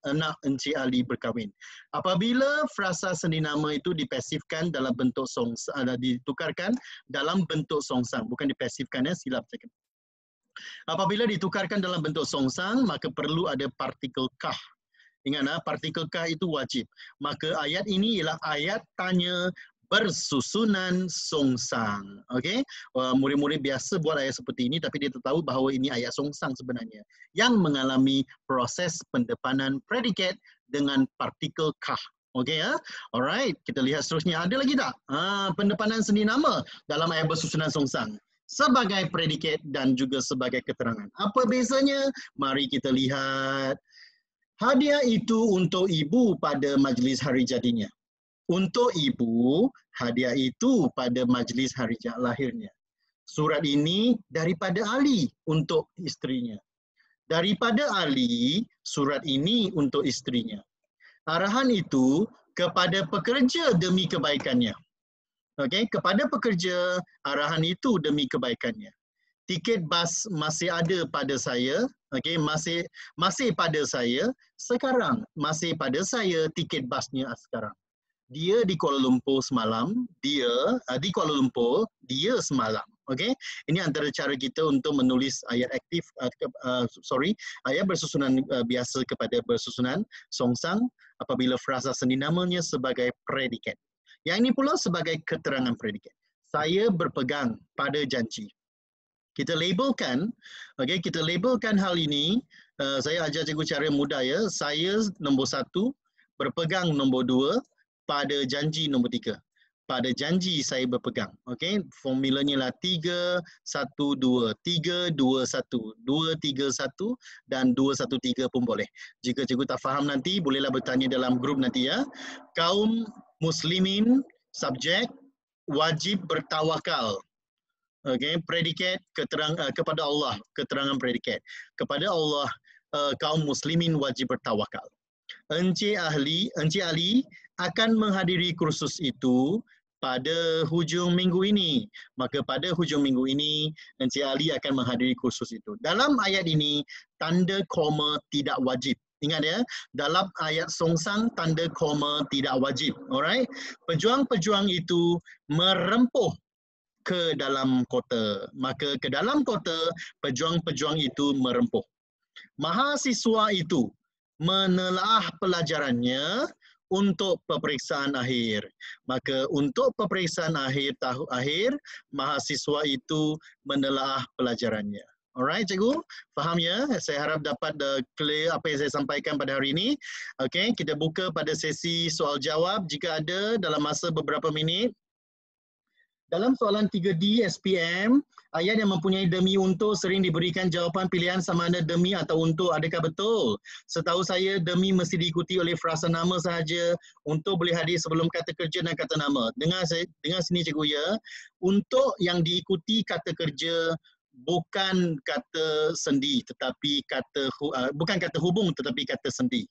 anak Encik Ahli berkahwin. Apabila frasa sendi nama itu dipasifkan dalam bentuk songsang, ditukarkan dalam bentuk songsang, bukan dipasifkan ya, silap saya. Apabila ditukarkan dalam bentuk songsang, maka perlu ada partikel kah. Ingat, partikel kah itu wajib. Maka ayat ini ialah ayat tanya bersusunan songsang. Okey, murid-murid biasa buat ayat seperti ini tapi dia tak tahu bahawa ini ayat songsang sebenarnya yang mengalami proses pendepanan predikat dengan partikel kah. Okey ya. Alright, kita lihat seterusnya. Ada lagi tak? Pendepanan sendi nama dalam ayat bersusunan songsang sebagai predikat dan juga sebagai keterangan. Apa bezanya? Mari kita lihat. Hadiah itu untuk ibu pada majlis hari jadinya. Untuk ibu, hadiah itu pada majlis hari lahirnya. Surat ini daripada Ali untuk isterinya. Daripada Ali, surat ini untuk isterinya. Arahan itu kepada pekerja demi kebaikannya. Okey, kepada pekerja, arahan itu demi kebaikannya. Tiket bas masih ada pada saya, okey, masih pada saya sekarang, masih pada saya tiket basnya sekarang. Dia di Kuala Lumpur semalam, dia di Kuala Lumpur, dia semalam. Okey, ini antara cara kita untuk menulis ayat aktif, ayat bersusunan biasa kepada bersusunan songsang apabila frasa sendi namanya sebagai predikat. Yang ini pula sebagai keterangan predikat. Saya berpegang pada janji. Kita labelkan, okey, kita labelkan hal ini. Saya ajar cikgu cara mudah ya. Saya nombor 1, berpegang nombor 2, pada janji nombor 3. Pada janji saya berpegang. Okey, formulanya lah 3, 1, 2, 3, 2, 1, 2, 3, 1 dan 2, 1, 3 pun boleh. Jika cikgu tak faham nanti, bolehlah bertanya dalam grup nanti ya. Kaum muslimin, subjek, wajib bertawakal. Okey, predikat kepada Allah, keterangan predikat. Kepada Allah, kaum muslimin wajib bertawakal. Encik Ali akan menghadiri kursus itu pada hujung minggu ini. Maka pada hujung minggu ini, Encik Ali akan menghadiri kursus itu. Dalam ayat ini, tanda koma tidak wajib. Ingat ya, dalam ayat songsang, tanda koma tidak wajib. Alright? Pejuang-pejuang itu merempuh ke dalam kota. Maka ke dalam kota, pejuang-pejuang itu merempuh. Mahasiswa itu menelaah pelajarannya untuk peperiksaan akhir. Maka untuk peperiksaan akhir, mahasiswa itu menelaah pelajarannya. Alright, cikgu? Faham ya? Saya harap dapat clear apa yang saya sampaikan pada hari ini. Okey, kita buka pada sesi soal jawab jika ada dalam masa beberapa minit. Dalam soalan 3D SPM, ayat yang mempunyai demi untuk sering diberikan jawapan pilihan sama ada demi atau untuk. Adakah betul? Setahu saya demi mesti diikuti oleh frasa nama sahaja, untuk boleh hadir sebelum kata kerja dan kata nama. Dengar sini cikgu ya. Untuk yang diikuti kata kerja bukan kata sendi tetapi bukan kata hubung tetapi kata sendi.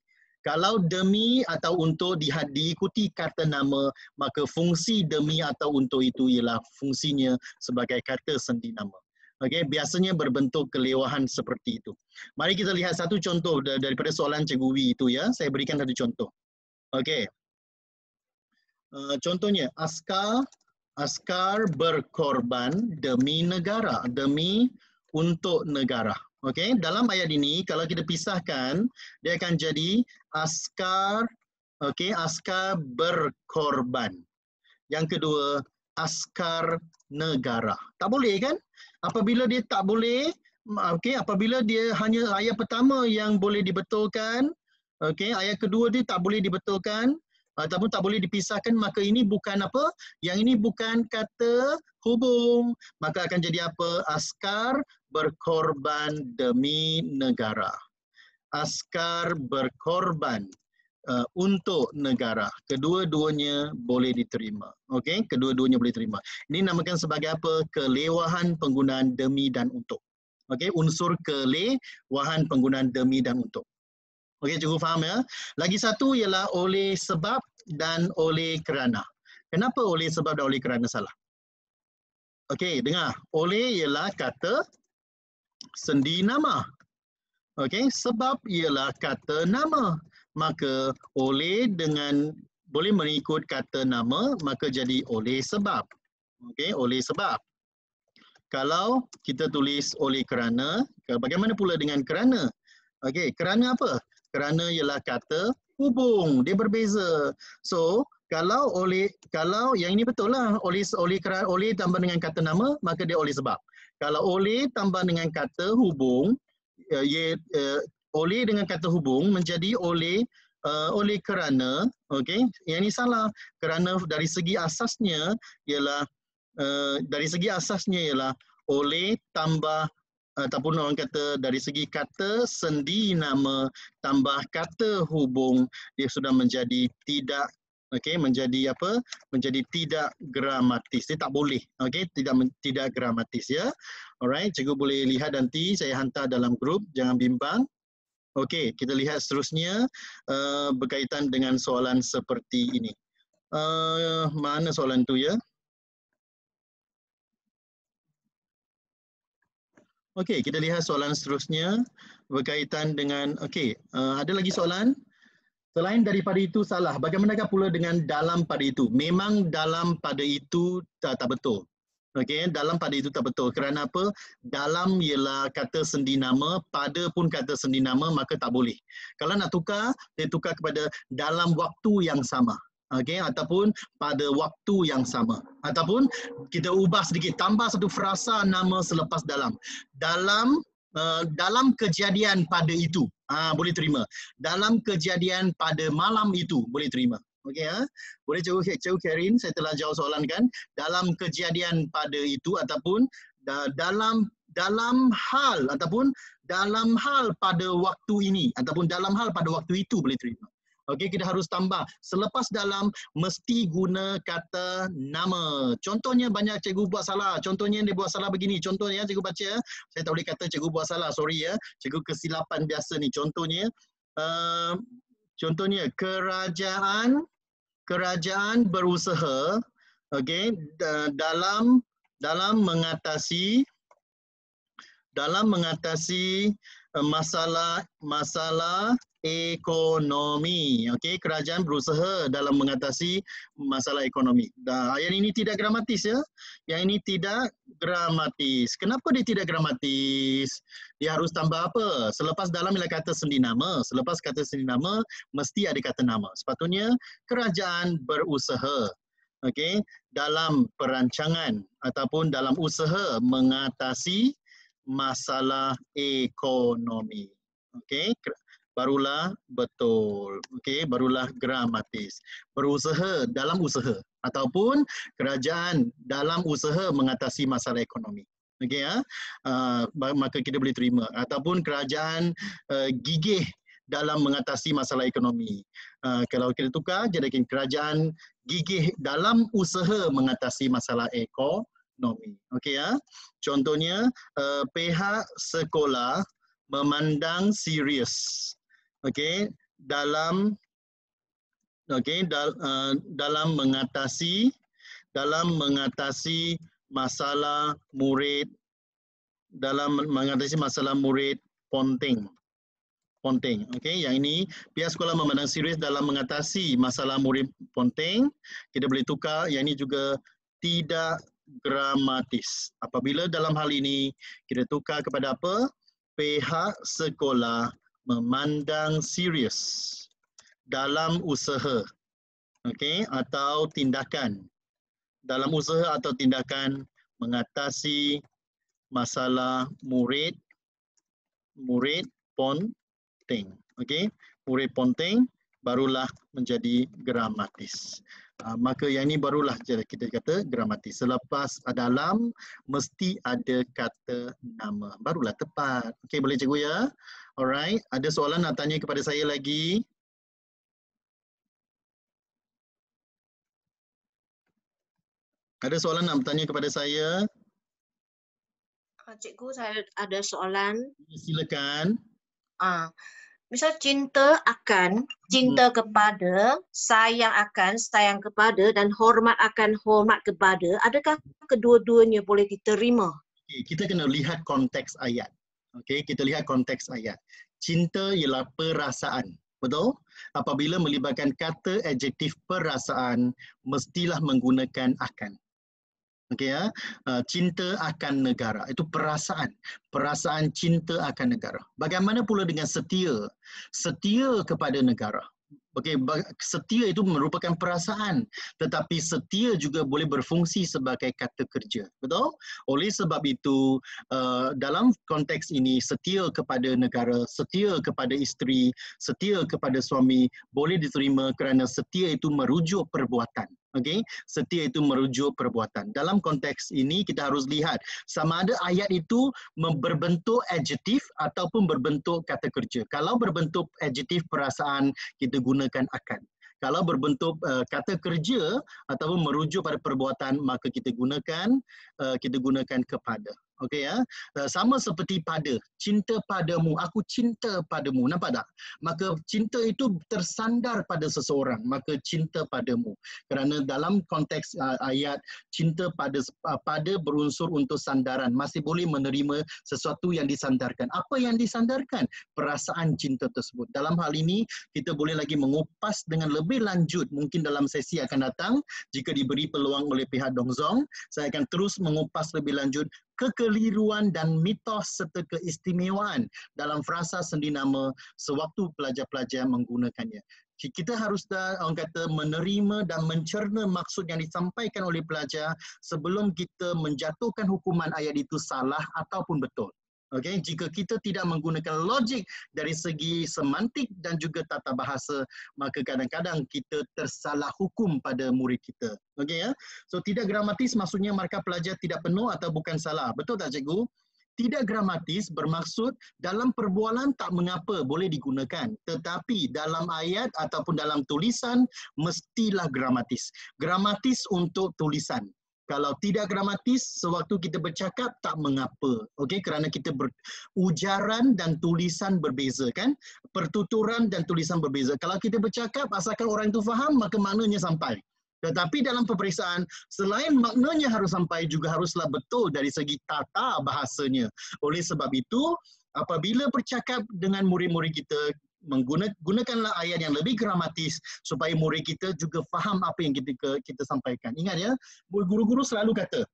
Kalau demi atau untuk diikuti kata nama, maka fungsi demi atau untuk itu ialah fungsinya sebagai kata sendi nama. Okey, biasanya berbentuk kelewahan seperti itu. Mari kita lihat satu contoh daripada soalan Cikgu Wi itu ya. Saya berikan satu contoh. Okey. Contohnya, askar berkorban demi negara, demi untuk negara. Okey, dalam ayat ini kalau kita pisahkan, dia akan jadi askar, okey, askar berkorban. Yang kedua, askar negara. Tak boleh kan? Apabila dia tak boleh, okey, apabila dia hanya ayat pertama yang boleh dibetulkan, okey, ayat kedua dia tak boleh dibetulkan ataupun tak boleh dipisahkan, maka ini bukan apa? Yang ini bukan kata hubung. Maka akan jadi apa? Askar berkorban demi negara. Askar berkorban untuk negara. Kedua-duanya boleh diterima. Okey, kedua-duanya boleh diterima. Ini namakan sebagai apa? Kelewahan penggunaan demi dan untuk. Okey, unsur kelewahan penggunaan demi dan untuk. Okey, cikgu faham ya? Lagi satu ialah oleh sebab dan oleh kerana. Kenapa oleh sebab dan oleh kerana salah? Okey, dengar. Oleh ialah kata sendi nama. Okey, sebab ialah kata nama. Maka oleh dengan boleh mengikut kata nama, maka jadi oleh sebab. Okey, oleh sebab. Kalau kita tulis oleh kerana, bagaimana pula dengan kerana? Okey, kerana apa? Kerana ialah kata hubung. Dia berbeza. So, kalau yang ini betul lah, oleh tambah dengan kata nama, maka dia oleh sebab. Kalau oleh tambah dengan kata hubung, oleh dengan kata hubung menjadi oleh kerana, okey. Yang ini salah kerana dari segi asasnya ialah oleh tambah ataupun orang kata dari segi kata sendi nama tambah kata hubung, dia sudah menjadi tidak, okey, menjadi apa? Menjadi tidak gramatis. Dia tak boleh, okey, tidak gramatis ya. Alright, cikgu boleh lihat nanti saya hantar dalam grup, jangan bimbang. Okey, kita lihat seterusnya berkaitan dengan soalan seperti ini. Mana soalan tu ya? Okey, kita lihat soalan seterusnya berkaitan dengan, okey, ada lagi soalan? Selain daripada itu salah. Bagaimanakah pula dengan dalam pada itu? Memang dalam pada itu tak betul. Okey, dalam pada itu tak betul. Kerana apa? Dalam ialah kata sendi nama, pada pun kata sendi nama, maka tak boleh. Kalau nak tukar, dia tukar kepada dalam waktu yang sama. Okey, ataupun pada waktu yang sama. Ataupun kita ubah sedikit, tambah satu frasa nama selepas dalam. Dalam kejadian pada itu, boleh terima. Dalam kejadian pada malam itu, boleh terima. Okey, boleh Cikgu Karin, saya telah jawab soalan kan. Dalam kejadian pada itu ataupun dalam hal ataupun dalam hal pada waktu ini ataupun dalam hal pada waktu itu, boleh terima. Okey, kita harus tambah. Selepas dalam mesti guna kata nama. Contohnya banyak cikgu buat salah. Contohnya dia buat salah begini. Contohnya cikgu baca. Saya tak boleh kata cikgu buat salah. Sorry ya. Cikgu kesilapan biasa ni. Contohnya kerajaan berusaha, okey, dalam mengatasi masalah ekonomi. Okey, kerajaan berusaha dalam mengatasi masalah ekonomi. Ayat ini tidak gramatis ya. Yang ini tidak gramatis. Kenapa dia tidak gramatis? Dia harus tambah apa? Selepas dalam ialah kata sendi nama. Selepas kata sendi nama mesti ada kata nama. Sepatutnya kerajaan berusaha, okey, dalam perancangan ataupun dalam usaha mengatasi masalah ekonomi. Okey, barulah betul. Okey, barulah gramatis. Berusaha dalam usaha ataupun kerajaan dalam usaha mengatasi masalah ekonomi. Okey ya. Maka kita boleh terima ataupun kerajaan gigih dalam mengatasi masalah ekonomi. Kalau kita tukar jadi kerajaan gigih dalam usaha mengatasi masalah ekonomi. Okey ya. Contohnya pihak sekolah memandang serius, okey, dalam mengatasi masalah murid ponting. Okey, yang ini pihak sekolah memandang serius dalam mengatasi masalah murid ponting. Kita boleh tukar, yang ini juga tidak gramatis. Apabila dalam hal ini kita tukar kepada apa? Pihak sekolah memandang serius dalam usaha, okey, atau tindakan. Dalam usaha atau tindakan mengatasi masalah murid ponting. Okey, murid ponting barulah menjadi gramatis. Maka yang ini barulah kita kata gramatis. Selepas dalam mesti ada kata nama. Barulah tepat. Okey, boleh cikgu ya? Alright, ada soalan nak tanya kepada saya lagi? Ada soalan nak bertanya kepada saya? Cikgu, saya ada soalan. Silakan. Misal cinta kepada, sayang kepada dan hormat kepada, adakah kedua-duanya boleh diterima? Okay, kita kena lihat konteks ayat. Okey, kita lihat konteks ayat. Cinta ialah perasaan. Betul? Apabila melibatkan kata adjektif perasaan, mestilah menggunakan akan. Okey ya, cinta akan negara itu perasaan cinta akan negara. Bagaimana pula dengan setia kepada negara? Okey, setia itu merupakan perasaan, tetapi setia juga boleh berfungsi sebagai kata kerja. Betul? Oleh sebab itu, dalam konteks ini, setia kepada negara, setia kepada isteri, setia kepada suami boleh diterima kerana setia itu merujuk perbuatan. Okey, setia itu merujuk perbuatan. Dalam konteks ini kita harus lihat sama ada ayat itu berbentuk adjektif ataupun berbentuk kata kerja. Kalau berbentuk adjektif perasaan, kita gunakan akan. Kalau berbentuk kata kerja ataupun merujuk pada perbuatan, maka kita gunakan kepada. Okey ya. Sama seperti pada, cinta padamu, aku cinta padamu. Nampak tak? Maka cinta itu tersandar pada seseorang, maka cinta padamu. Kerana dalam konteks ayat cinta pada berunsur untuk sandaran, masih boleh menerima sesuatu yang disandarkan. Apa yang disandarkan? Perasaan cinta tersebut. Dalam hal ini kita boleh lagi mengupas dengan lebih lanjut mungkin dalam sesi akan datang jika diberi peluang oleh pihak Dong Zong. Saya akan terus mengupas lebih lanjut kekeliruan dan mitos serta keistimewaan dalam frasa sendi nama sewaktu pelajar-pelajar menggunakannya. Kita harus orang kata menerima dan mencerna maksud yang disampaikan oleh pelajar sebelum kita menjatuhkan hukuman ayat itu salah ataupun betul. Okey, jika kita tidak menggunakan logik dari segi semantik dan juga tata bahasa, maka kadang-kadang kita tersalah hukum pada murid kita. Okey ya. So tidak gramatis maksudnya markah pelajar tidak penuh atau bukan salah. Betul tak cikgu? Tidak gramatis bermaksud dalam perbualan tak mengapa boleh digunakan, tetapi dalam ayat ataupun dalam tulisan mestilah gramatis. Gramatis untuk tulisan. Kalau tidak gramatis, sewaktu kita bercakap tak mengapa. Okey, kerana kita ujaran dan tulisan berbeza kan? Pertuturan dan tulisan berbeza. Kalau kita bercakap asalkan orang itu faham, maka maknanya sampai. Tetapi dalam peperiksaan, selain maknanya harus sampai, juga haruslah betul dari segi tata bahasanya. Oleh sebab itu, apabila bercakap dengan murid-murid kita, gunakanlah ayat yang lebih gramatis supaya murid kita juga faham apa yang kita sampaikan. Ingat ya, guru-guru selalu kata,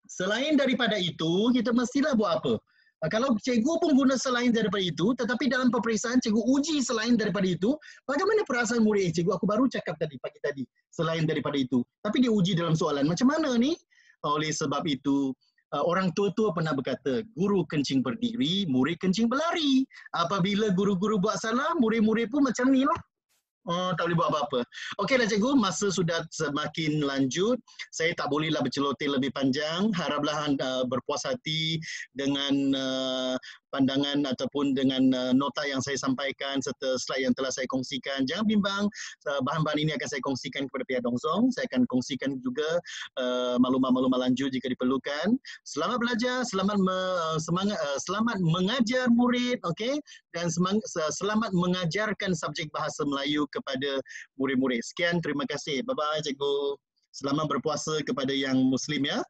selain daripada itu, kita mestilah buat apa? Kalau cikgu pun guna selain daripada itu, tetapi dalam peperiksaan cikgu uji selain daripada itu, bagaimana perasaan murid? Cikgu, aku baru cakap tadi, pagi tadi, selain daripada itu. Tapi dia uji dalam soalan. Macam mana ni? Oleh sebab itu, orang tua-tua pernah berkata, guru kencing berdiri, murid kencing berlari. Apabila guru-guru buat salah, murid-murid pun macam ni lah. Tak boleh buat apa-apa. Okeylah cikgu, masa sudah semakin lanjut. Saya tak bolehlah berceloteh lebih panjang. Haraplah anda berpuas hati dengan pandangan ataupun dengan nota yang saya sampaikan serta slide yang telah saya kongsikan. Jangan bimbang, bahan-bahan ini akan saya kongsikan kepada pihak Dong Zong. Saya akan kongsikan juga maklumat-maklumat lanjut jika diperlukan. Selamat belajar, selamat mengajar murid, okey, dan selamat mengajarkan subjek bahasa Melayu kepada murid-murid. Sekian, terima kasih. Bye-bye cikgu. Selamat berpuasa kepada yang Muslim ya.